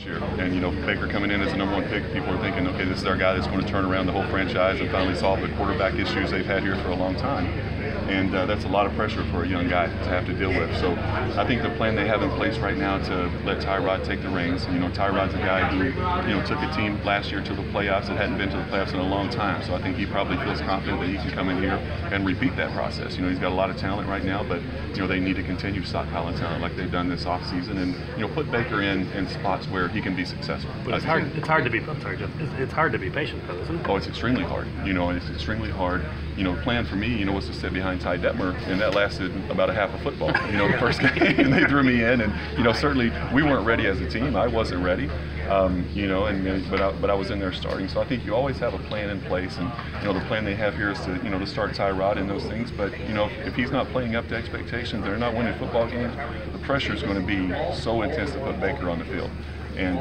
year. And, Baker coming in as the #1 pick, people are thinking, okay, this is our guy that's going to turn around the whole franchise and finally solve the quarterback issues they've had here for a long time. And that's a lot of pressure for a young guy to have to deal with. So I think the plan they have in place right now to let Tyrod take the reins. Tyrod's a guy who, took a team last year to the playoffs that hadn't been to the playoffs in a long time. So I think he probably feels confident that he can come in here and repeat that process. He's got a lot of talent right now, but, they need to continue stockpiling talent like they've done this offseason and, put Baker in spots where he can be successful. But it's hard to be patient, though, isn't it? Oh, it's extremely hard. It's extremely hard. The plan for me, was to sit behind Ty Detmer, and that lasted about a half of football. The first game, and they threw me in, and certainly we weren't ready as a team. I wasn't ready, but I was in there starting. So I think you always have a plan in place, and the plan they have here is to to start Tyrod and those things. But if he's not playing up to expectations, they're not winning football games. The pressure is going to be so intense to put Baker on the field. And,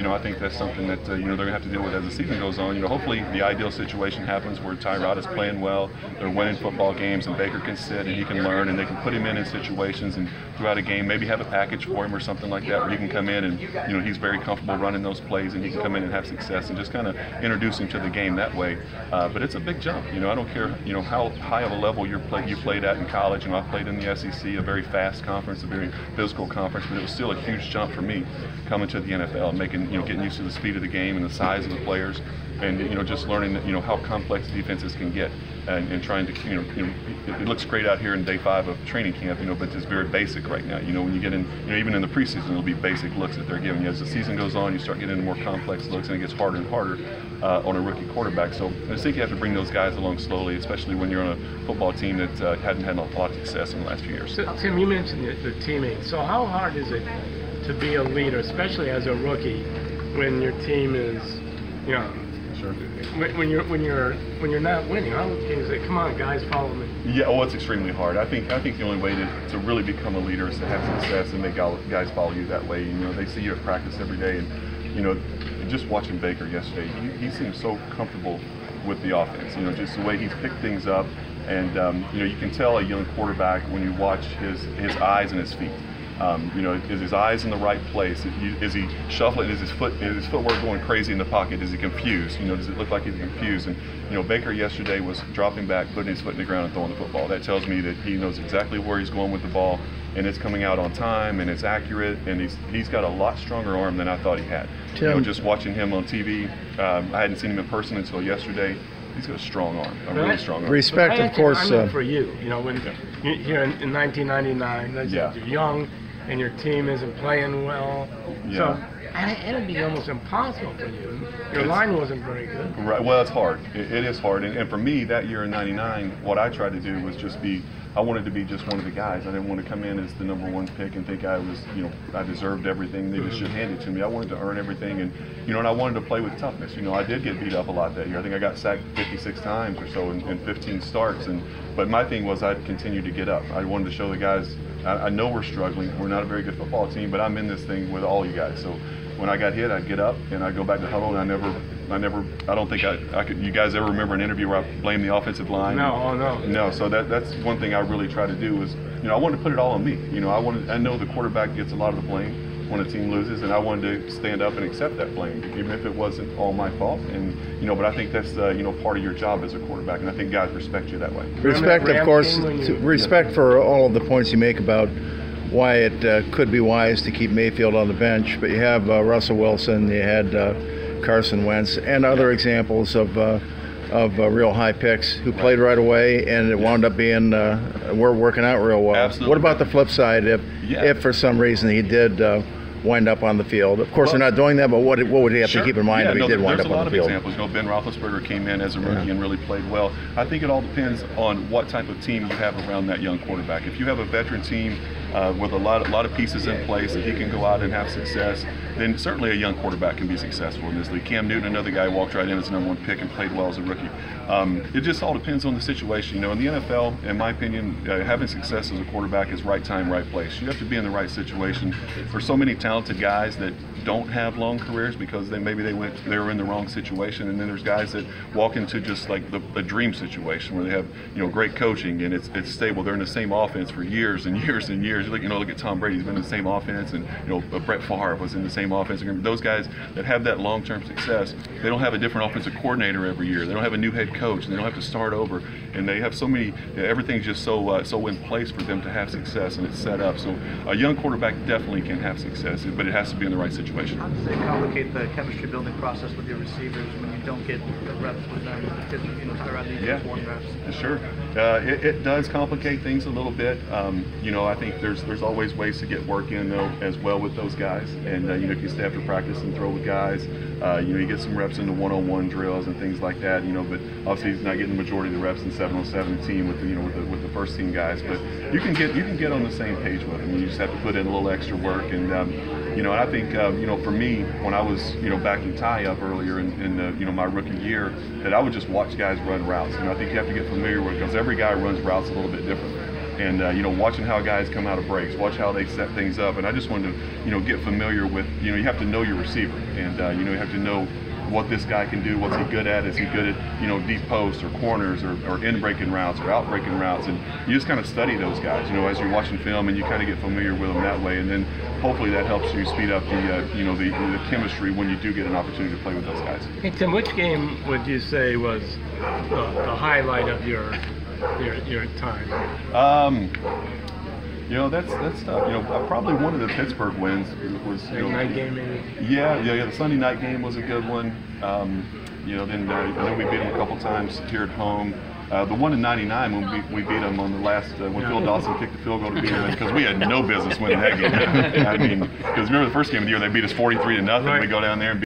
I think that's something that, they're going to have to deal with as the season goes on. Hopefully the ideal situation happens where Tyrod is playing well, they're winning football games, and Baker can sit and he can learn, and they can put him in situations and throughout a game, maybe have a package for him or something like that where he can come in and, he's very comfortable running those plays, and he can come in and have success and just kind of introduce him to the game that way. But it's a big jump. I don't care, how high of a level you played at in college. I played in the SEC, a very fast conference, a very physical conference, but it was still a huge jump for me coming to the NFL and making, getting used to the speed of the game and the size of the players, and just learning that, how complex defenses can get, and trying to, it looks great out here in day 5 of training camp, but it's very basic right now. When you get in, even in the preseason, it'll be basic looks that they're giving you. As the season goes on, you start getting into more complex looks, and it gets harder and harder on a rookie quarterback. So I just think you have to bring those guys along slowly, especially when you're on a football team that hadn't had a lot of success in the last few years. So, Tim, you mentioned the teammates. So how hard is it to be a leader, especially as a rookie, when your team is, Sure. when you're not winning? How can you say, "Come on, guys, follow me"? Yeah, well, it's extremely hard. I think the only way to really become a leader is to have success and make guys follow you that way. They see you at practice every day, and just watching Baker yesterday, he seems so comfortable with the offense. Just the way he's picked things up, and you can tell a young quarterback when you watch his eyes and his feet. Is his eyes in the right place? Is he shuffling? Is his footwork going crazy in the pocket? Is he confused? Does it look like he's confused? And Baker yesterday was dropping back, putting his foot in the ground and throwing the football. That tells me that he knows exactly where he's going with the ball, and it's coming out on time, and it's accurate, and he's got a lot stronger arm than I thought he had. Tim, just watching him on TV, I hadn't seen him in person until yesterday. He's got a strong arm, a really strong arm. Respect, of course. I mean, for you, when you're here in 1999, you're young, and your team isn't playing well. Yeah. So it'd be almost impossible for you. Your line wasn't very good. Right. Well, it's hard. It is hard. And for me, that year in '99, what I tried to do was just I wanted to be just one of the guys. I didn't want to come in as the #1 pick and think I was, I deserved everything. They just should hand it to me. I wanted to earn everything, and and I wanted to play with toughness. I did get beat up a lot that year. I think I got sacked 56 times or so in 15 starts. But my thing was I'd continue to get up. I wanted to show the guys, I know we're struggling. We're not a very good football team, but I'm in this thing with all you guys. So when I got hit, I'd get up and I'd go back to huddle, and I don't think I could. You guys ever remember an interview where I blamed the offensive line? No, no. No. So that's one thing I really try to do is, I wanted to put it all on me. I know the quarterback gets a lot of the blame when a team loses, and I wanted to stand up and accept that blame, even if it wasn't all my fault. And but I think that's part of your job as a quarterback, and I think guys respect you that way. Respect, of course. Respect for all of the points you make about why it could be wise to keep Mayfield on the bench, but you have Russell Wilson, you had Carson Wentz, and other examples of real high picks who played right away, and it wound up being we're working out real well. Absolutely. What about the flip side? If for some reason he did wind up on the field, of course they're not doing that, but what would he have to keep in mind if he did wind up on the field? There's a lot of examples. Ben Roethlisberger came in as a rookie and really played well. I think it all depends on what type of team you have around that young quarterback. If you have a veteran team with a lot of pieces in place that he can go out and have success, then certainly a young quarterback can be successful in this league. Cam Newton, another guy, walked right in as the #1 pick and played well as a rookie. It just all depends on the situation. In the NFL, in my opinion, having success as a quarterback is right time, right place. You have to be in the right situation. For so many talented guys that don't have long careers because they were in the wrong situation, and then there's guys that walk into just like a dream situation where they have great coaching and it's stable. They're in the same offense for years and years and years. Look at Tom Brady. He's been in the same offense, and Brett Favre was in the same same offense. Those guys that have that long-term success, they don't have a different offensive coordinator every year. They don't have a new head coach, and they don't have to start over. And they have so many. Everything's just so in place for them to have success, and it's set up. So a young quarterback definitely can have success, but it has to be in the right situation. How does it complicate the chemistry building process with your receivers when you don't get the reps with them? Because they're at least 1 reps. Sure. It does complicate things a little bit. I think there's always ways to get work in though as well with those guys, and if you stay after practice and throw with guys, you get some reps in the one-on-one drills and things like that. But obviously he's not getting the majority of the reps in 7-on-7 team with the first team guys. But you can get on the same page with them. You just have to put in a little extra work, and and I think for me, when I was backing Ty up earlier in my rookie year, that I would just watch guys run routes. I think you have to get familiar with it because every guy runs routes a little bit different. And watching how guys come out of breaks, watch how they set things up, and I just wanted to get familiar with you have to know your receiver, and you have to know what this guy can do, what's he good at. Is he good at deep posts or corners or in breaking routes or out breaking routes, and you just kind of study those guys as you're watching film, and you kind of get familiar with them that way, and then hopefully that helps you speed up the chemistry when you do get an opportunity to play with those guys. Hey Tim, which game would you say was the highlight of your time? That's tough. Probably one of the Pittsburgh wins was night game maybe. Yeah. The Sunday night game was a good one. Then we beat them a couple times here at home. The one in '99 when we beat them on the last when Phil Dawson kicked the field goal to beat them, because we had no business winning that game. Because remember the first game of the year they beat us 43-0. Right. We go down there and